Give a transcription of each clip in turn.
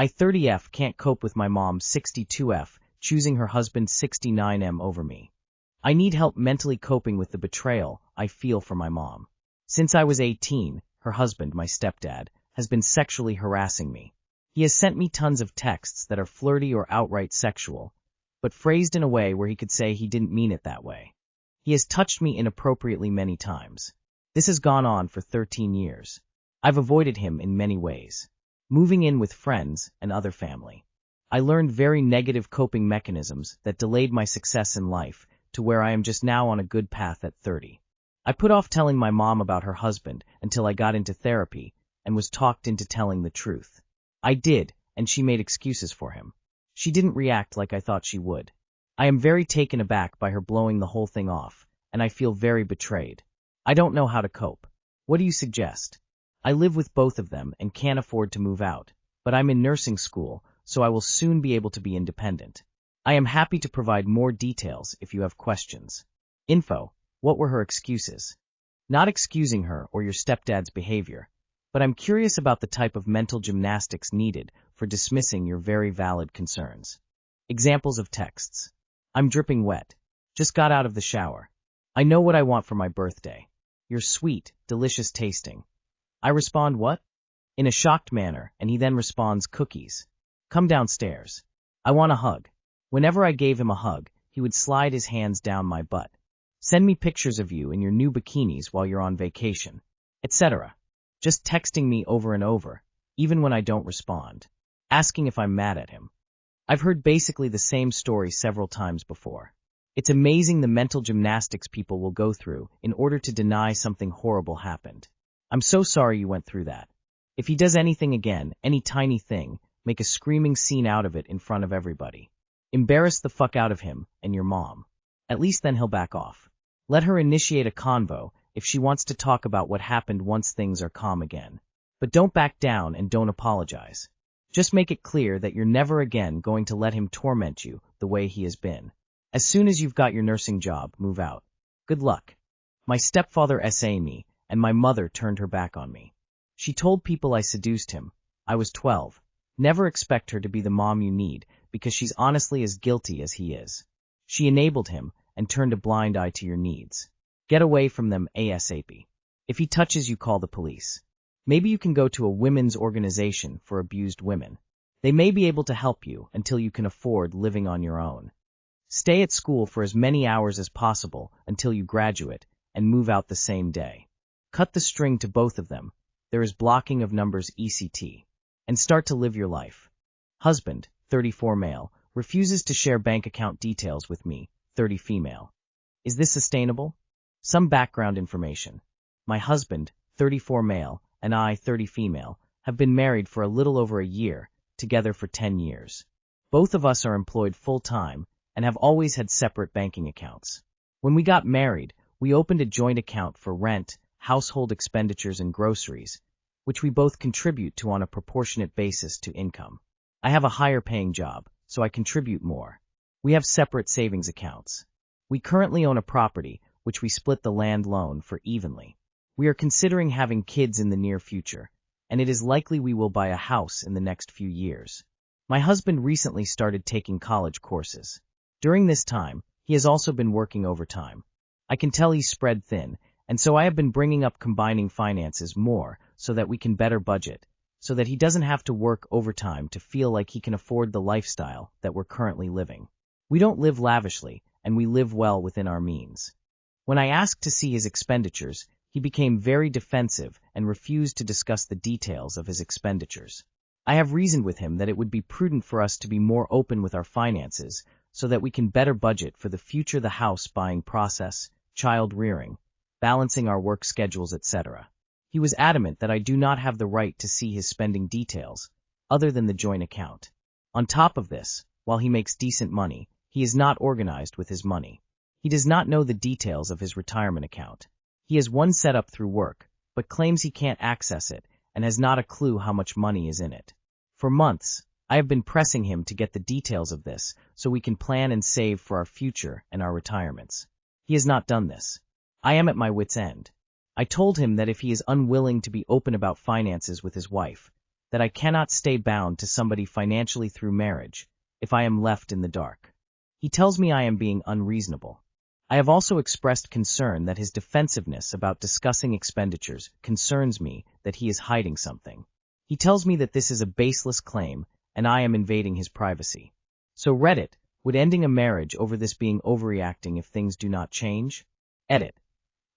I 30F can't cope with my mom 62F choosing her husband 69M over me. I need help mentally coping with the betrayal I feel for my mom. Since I was 18, her husband, my stepdad, has been sexually harassing me. He has sent me tons of texts that are flirty or outright sexual, but phrased in a way where he could say he didn't mean it that way. He has touched me inappropriately many times. This has gone on for 13 years. I've avoided him in many ways, moving in with friends and other family. I learned very negative coping mechanisms that delayed my success in life to where I am just now on a good path at 30. I put off telling my mom about her husband until I got into therapy and was talked into telling the truth. I did, and she made excuses for him. She didn't react like I thought she would. I am very taken aback by her blowing the whole thing off, and I feel very betrayed. I don't know how to cope. What do you suggest? I live with both of them and can't afford to move out, but I'm in nursing school, so I will soon be able to be independent. I am happy to provide more details if you have questions. Info: what were her excuses? Not excusing her or your stepdad's behavior, but I'm curious about the type of mental gymnastics needed for dismissing your very valid concerns. Examples of texts. I'm dripping wet. Just got out of the shower. I know what I want for my birthday. You're sweet, delicious tasting. I respond what? In a shocked manner, and he then responds cookies. Come downstairs. I want a hug. Whenever I gave him a hug, he would slide his hands down my butt. Send me pictures of you in your new bikinis while you're on vacation, etc. Just texting me over and over, even when I don't respond. Asking if I'm mad at him. I've heard basically the same story several times before. It's amazing the mental gymnastics people will go through in order to deny something horrible happened. I'm so sorry you went through that. If he does anything again, any tiny thing, make a screaming scene out of it in front of everybody. Embarrass the fuck out of him and your mom. At least then he'll back off. Let her initiate a convo if she wants to talk about what happened once things are calm again. But don't back down and don't apologize. Just make it clear that you're never again going to let him torment you the way he has been. As soon as you've got your nursing job, move out. Good luck. My stepfather SA me, and my mother turned her back on me. She told people I seduced him. I was 12. Never expect her to be the mom you need, because she's honestly as guilty as he is. She enabled him and turned a blind eye to your needs. Get away from them ASAP. If he touches you, call the police. Maybe you can go to a women's organization for abused women. They may be able to help you until you can afford living on your own. Stay at school for as many hours as possible until you graduate and move out the same day. Cut the string to both of them. There is blocking of numbers ECT. And start to live your life. Husband, 34 male, refuses to share bank account details with me, 30 female. Is this sustainable? Some background information. My husband, 34 male, and I, 30 female, have been married for a little over a year, together for 10 years. Both of us are employed full-time and have always had separate banking accounts. When we got married, we opened a joint account for rent, household expenditures, and groceries, which we both contribute to on a proportionate basis to income. I have a higher-paying job, so I contribute more. We have separate savings accounts. We currently own a property, which we split the land loan for evenly. We are considering having kids in the near future, and it is likely we will buy a house in the next few years. My husband recently started taking college courses. During this time, he has also been working overtime. I can tell he's spread thin, and so I have been bringing up combining finances more so that we can better budget, so that he doesn't have to work overtime to feel like he can afford the lifestyle that we're currently living. We don't live lavishly, and we live well within our means. When I asked to see his expenditures, he became very defensive and refused to discuss the details of his expenditures. I have reasoned with him that it would be prudent for us to be more open with our finances so that we can better budget for the future, the house buying process, child rearing, balancing our work schedules, etc. He was adamant that I do not have the right to see his spending details, other than the joint account. On top of this, while he makes decent money, he is not organized with his money. He does not know the details of his retirement account. He has one set up through work, but claims he can't access it and has not a clue how much money is in it. For months, I have been pressing him to get the details of this so we can plan and save for our future and our retirements. He has not done this. I am at my wit's end. I told him that if he is unwilling to be open about finances with his wife, that I cannot stay bound to somebody financially through marriage if I am left in the dark. He tells me I am being unreasonable. I have also expressed concern that his defensiveness about discussing expenditures concerns me that he is hiding something. He tells me that this is a baseless claim and I am invading his privacy. So Reddit, would ending a marriage over this being overreacting if things do not change? Edit.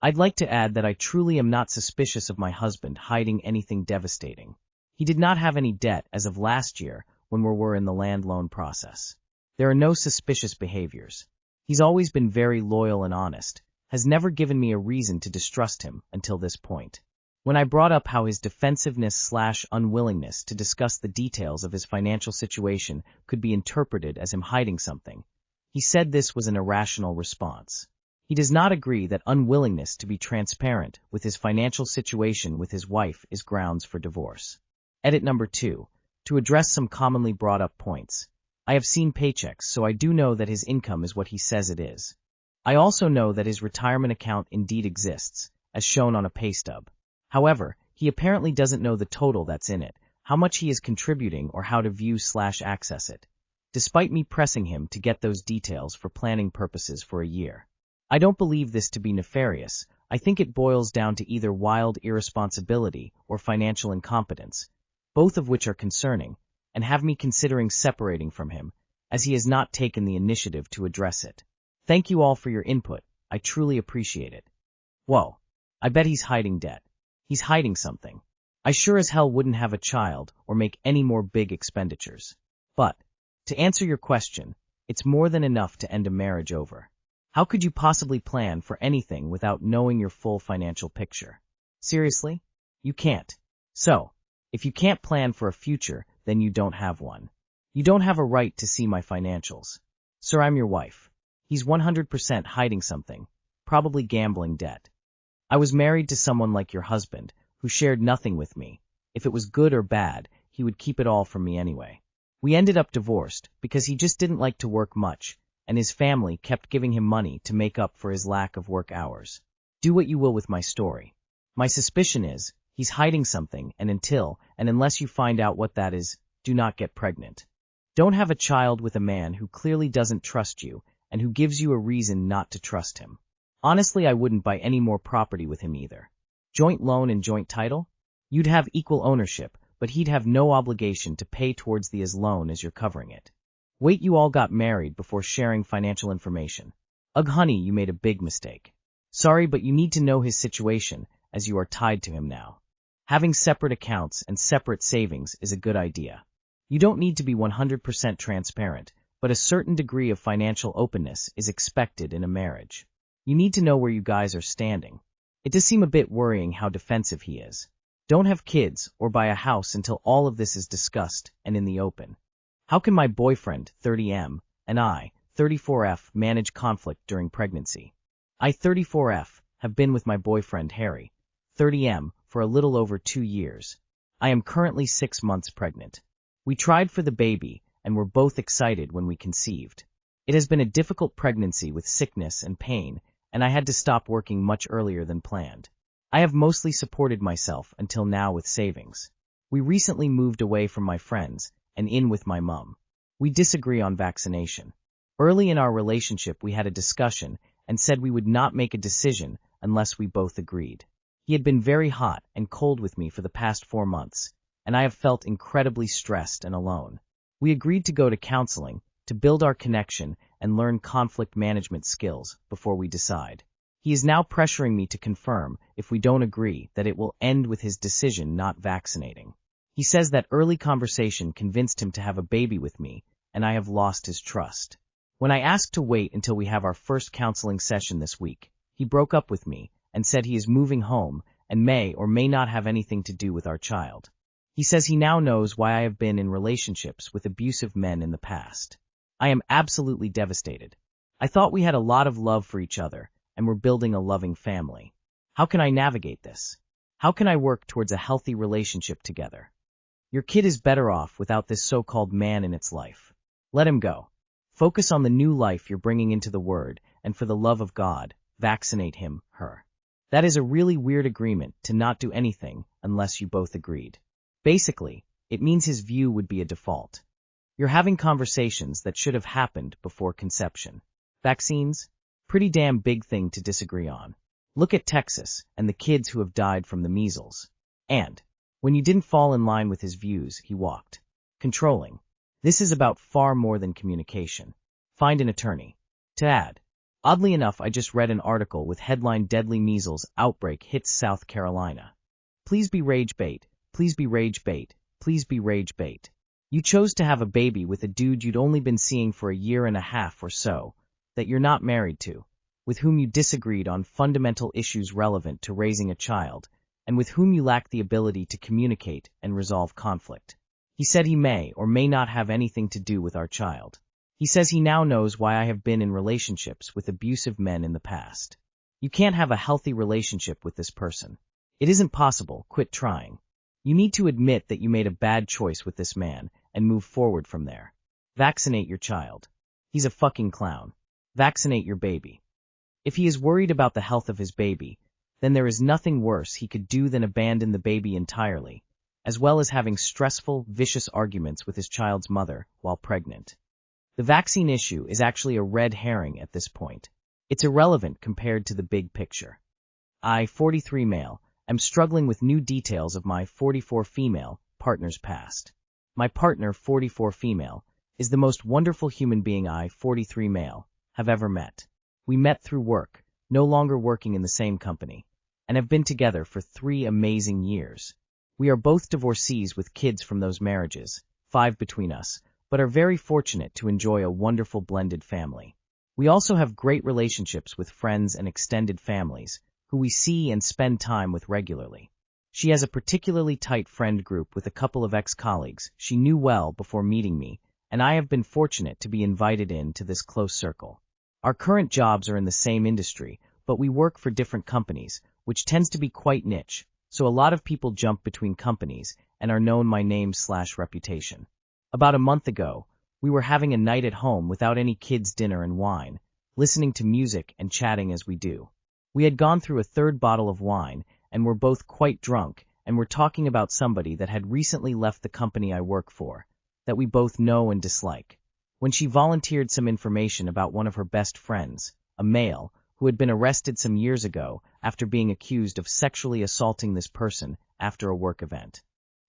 I'd like to add that I truly am not suspicious of my husband hiding anything devastating. He did not have any debt as of last year when we were in the land loan process. There are no suspicious behaviors. He's always been very loyal and honest, has never given me a reason to distrust him until this point. When I brought up how his defensiveness/unwillingness to discuss the details of his financial situation could be interpreted as him hiding something, he said this was an irrational response. He does not agree that unwillingness to be transparent with his financial situation with his wife is grounds for divorce. Edit number 2. To address some commonly brought up points. I have seen paychecks, so I do know that his income is what he says it is. I also know that his retirement account indeed exists, as shown on a pay stub. However, he apparently doesn't know the total that's in it, how much he is contributing or how to view/access it, despite me pressing him to get those details for planning purposes for a year. I don't believe this to be nefarious. I think it boils down to either wild irresponsibility or financial incompetence, both of which are concerning, and have me considering separating from him, as he has not taken the initiative to address it. Thank you all for your input. I truly appreciate it. Whoa. I bet he's hiding debt. He's hiding something. I sure as hell wouldn't have a child or make any more big expenditures. But, to answer your question, it's more than enough to end a marriage over. How could you possibly plan for anything without knowing your full financial picture? Seriously? You can't. So, if you can't plan for a future, then you don't have one. You don't have a right to see my financials. Sir, I'm your wife. He's 100% hiding something, probably gambling debt. I was married to someone like your husband, who shared nothing with me. If it was good or bad, he would keep it all from me anyway. We ended up divorced because he just didn't like to work much, and his family kept giving him money to make up for his lack of work hours. Do what you will with my story. My suspicion is, he's hiding something, and unless you find out what that is, do not get pregnant. Don't have a child with a man who clearly doesn't trust you, and who gives you a reason not to trust him. Honestly, I wouldn't buy any more property with him either. Joint loan and joint title? You'd have equal ownership, but he'd have no obligation to pay towards the as loan as you're covering it. Wait, you all got married before sharing financial information. Ugh, honey, you made a big mistake. Sorry, but you need to know his situation, as you are tied to him now. Having separate accounts and separate savings is a good idea. You don't need to be 100% transparent, but a certain degree of financial openness is expected in a marriage. You need to know where you guys are standing. It does seem a bit worrying how defensive he is. Don't have kids or buy a house until all of this is discussed and in the open. How can my boyfriend, 30M, and I, 34F, manage conflict during pregnancy? I, 34F, have been with my boyfriend, Harry, 30M, for a little over 2 years. I am currently 6 months pregnant. We tried for the baby and were both excited when we conceived. It has been a difficult pregnancy with sickness and pain, and I had to stop working much earlier than planned. I have mostly supported myself until now with savings. We recently moved away from my friends and in with my mom. We disagree on vaccination. Early in our relationship, we had a discussion and said we would not make a decision unless we both agreed. He had been very hot and cold with me for the past 4 months, and I have felt incredibly stressed and alone. We agreed to go to counseling to build our connection and learn conflict management skills before we decide. He is now pressuring me to confirm, if we don't agree, that it will end with his decision not vaccinating. He says that early conversation convinced him to have a baby with me, and I have lost his trust. When I asked to wait until we have our first counseling session this week, he broke up with me and said he is moving home and may or may not have anything to do with our child. He says he now knows why I have been in relationships with abusive men in the past. I am absolutely devastated. I thought we had a lot of love for each other and were building a loving family. How can I navigate this? How can I work towards a healthy relationship together? Your kid is better off without this so-called man in its life. Let him go. Focus on the new life you're bringing into the Word, and for the love of God, vaccinate him, her. That is a really weird agreement to not do anything unless you both agreed. Basically, it means his view would be a default. You're having conversations that should have happened before conception. Vaccines? Pretty damn big thing to disagree on. Look at Texas and the kids who have died from the measles. And, when you didn't fall in line with his views, he walked. Controlling. This is about far more than communication. Find an attorney. To add, oddly enough, I just read an article with headline Deadly Measles Outbreak Hits South Carolina. Please be rage bait. Please be rage bait. Please be rage bait. You chose to have a baby with a dude you'd only been seeing for a year and a half or so, that you're not married to, with whom you disagreed on fundamental issues relevant to raising a child, and with whom you lack the ability to communicate and resolve conflict. He said he may or may not have anything to do with our child. He says he now knows why I have been in relationships with abusive men in the past. You can't have a healthy relationship with this person. It isn't possible. Quit trying. You need to admit that you made a bad choice with this man and move forward from there. Vaccinate your child. He's a fucking clown. Vaccinate your baby. If he is worried about the health of his baby, then there is nothing worse he could do than abandon the baby entirely, as well as having stressful, vicious arguments with his child's mother while pregnant. The vaccine issue is actually a red herring at this point. It's irrelevant compared to the big picture. I, 43 male, am struggling with new details of my 44 female partner's past. My partner, 44 female, is the most wonderful human being I, 43 male, have ever met. We met through work, no longer working in the same company, and have been together for 3 amazing years. We are both divorcees with kids from those marriages, 5 between us, but are very fortunate to enjoy a wonderful blended family. We also have great relationships with friends and extended families, who we see and spend time with regularly. She has a particularly tight friend group with a couple of ex-colleagues she knew well before meeting me, and I have been fortunate to be invited into this close circle. Our current jobs are in the same industry, but we work for different companies, which tends to be quite niche, so a lot of people jump between companies and are known my name/reputation. About a month ago, we were having a night at home without any kids' dinner and wine, listening to music and chatting as we do. We had gone through a 3rd bottle of wine and were both quite drunk and were talking about somebody that had recently left the company I work for, that we both know and dislike. When she volunteered some information about one of her best friends, a male, who had been arrested some years ago after being accused of sexually assaulting this person after a work event.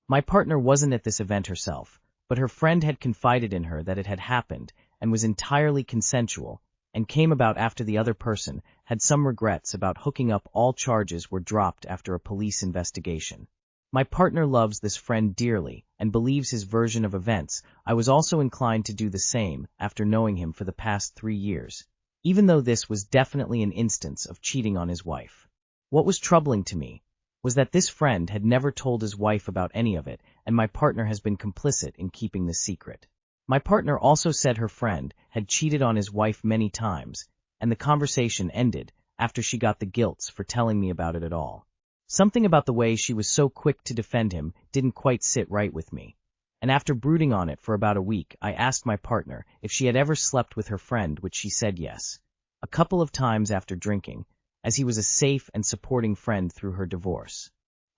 My partner wasn't at this event herself, but her friend had confided in her that it had happened and was entirely consensual and came about after the other person had some regrets about hooking up. All charges were dropped after a police investigation. My partner loves this friend dearly and believes his version of events. I was also inclined to do the same after knowing him for the past 3 years, even though this was definitely an instance of cheating on his wife. What was troubling to me was that this friend had never told his wife about any of it, and my partner has been complicit in keeping the secret. My partner also said her friend had cheated on his wife many times, and the conversation ended after she got the guilts for telling me about it at all. Something about the way she was so quick to defend him didn't quite sit right with me, and after brooding on it for about a week, I asked my partner if she had ever slept with her friend, which she said yes, a couple of times after drinking, as he was a safe and supporting friend through her divorce.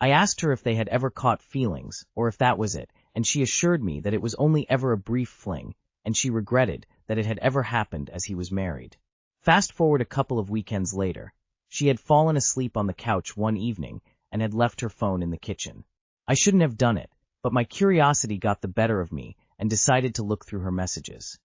I asked her if they had ever caught feelings, or if that was it, and she assured me that it was only ever a brief fling, and she regretted that it had ever happened as he was married. Fast forward a couple of weekends later, she had fallen asleep on the couch one evening and had left her phone in the kitchen. I shouldn't have done it, but my curiosity got the better of me and decided to look through her messages.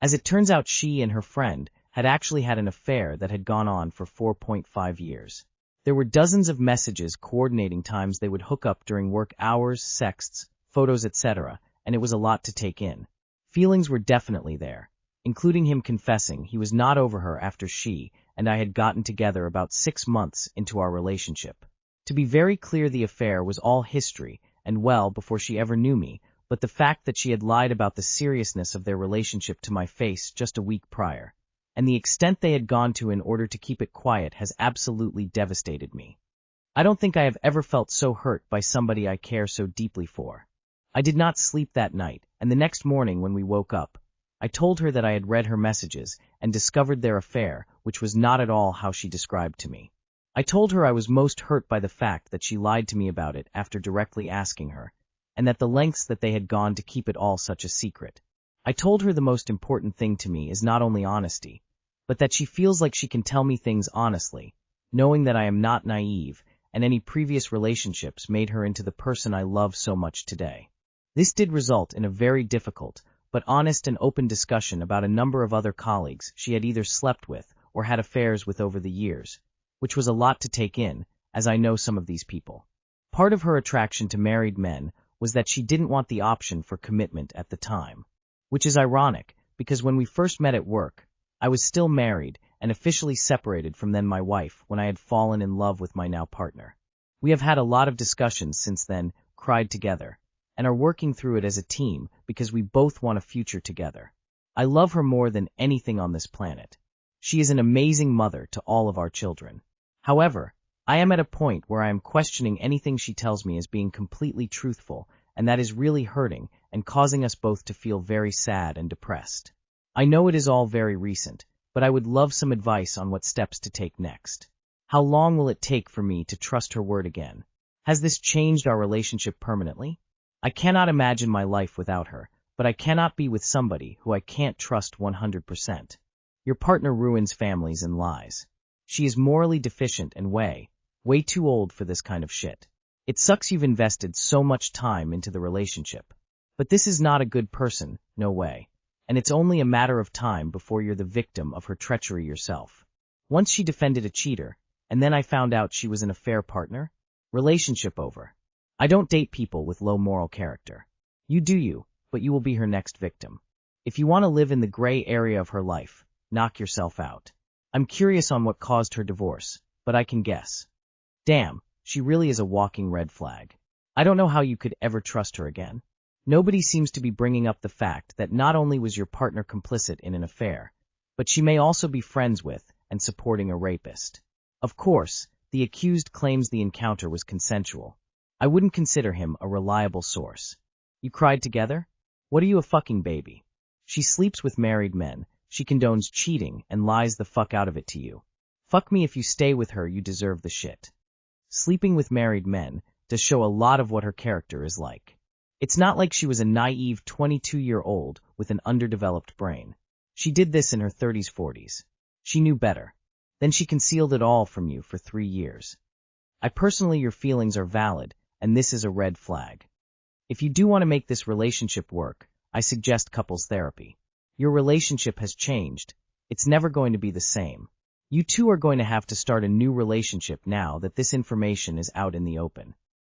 As it turns out, she and her friend had actually had an affair that had gone on for 4.5 years. There were dozens of messages coordinating times they would hook up during work hours, sexts, photos, etc., and it was a lot to take in. Feelings were definitely there, including him confessing he was not over her after she and I had gotten together about 6 months into our relationship. To be very clear, the affair was all history and well before she ever knew me, but the fact that she had lied about the seriousness of their relationship to my face just a week prior, and the extent they had gone to in order to keep it quiet, has absolutely devastated me. I don't think I have ever felt so hurt by somebody I care so deeply for. I did not sleep that night, and the next morning when we woke up, I told her that I had read her messages and discovered their affair, which was not at all how she described to me. I told her I was most hurt by the fact that she lied to me about it after directly asking her, and that the lengths that they had gone to keep it all such a secret. I told her the most important thing to me is not only honesty, but that she feels like she can tell me things honestly, knowing that I am not naive, and any previous relationships made her into the person I love so much today. This did result in a very difficult, but honest and open discussion about a number of other colleagues she had either slept with or had affairs with over the years, which was a lot to take in, as I know some of these people. Part of her attraction to married men was that she didn't want the option for commitment at the time. Which is ironic, because when we first met at work, I was still married and officially separated from then my wife when I had fallen in love with my now partner. We have had a lot of discussions since then, cried together, and are working through it as a team because we both want a future together. I love her more than anything on this planet. She is an amazing mother to all of our children. However, I am at a point where I am questioning anything she tells me as being completely truthful, and that is really hurting and causing us both to feel very sad and depressed. I know it is all very recent, but I would love some advice on what steps to take next. How long will it take for me to trust her word again? Has this changed our relationship permanently? I cannot imagine my life without her, but I cannot be with somebody who I can't trust 100%. Your partner ruins families and lies. She is morally deficient and way too old for this kind of shit. It sucks you've invested so much time into the relationship. But this is not a good person, no way. And it's only a matter of time before you're the victim of her treachery yourself. Once she defended a cheater, and then I found out she was an affair partner. Relationship over. I don't date people with low moral character. You do you, but you will be her next victim. If you want to live in the gray area of her life, knock yourself out. I'm curious on what caused her divorce, but I can guess. Damn, she really is a walking red flag. I don't know how you could ever trust her again. Nobody seems to be bringing up the fact that not only was your partner complicit in an affair, but she may also be friends with and supporting a rapist. Of course, the accused claims the encounter was consensual. I wouldn't consider him a reliable source. You cried together? What are you, a fucking baby? She sleeps with married men, she condones cheating and lies the fuck out of it to you. Fuck me if you stay with her, you deserve the shit. Sleeping with married men does show a lot of what her character is like. It's not like she was a naive 22-year-old with an underdeveloped brain. She did this in her 30s, 40s. She knew better. Then she concealed it all from you for 3 years. Personally, your feelings are valid, and this is a red flag. If you do want to make this relationship work, I suggest couples therapy. Your relationship has changed. It's never going to be the same. You two are going to have to start a new relationship now that this information is out in the open.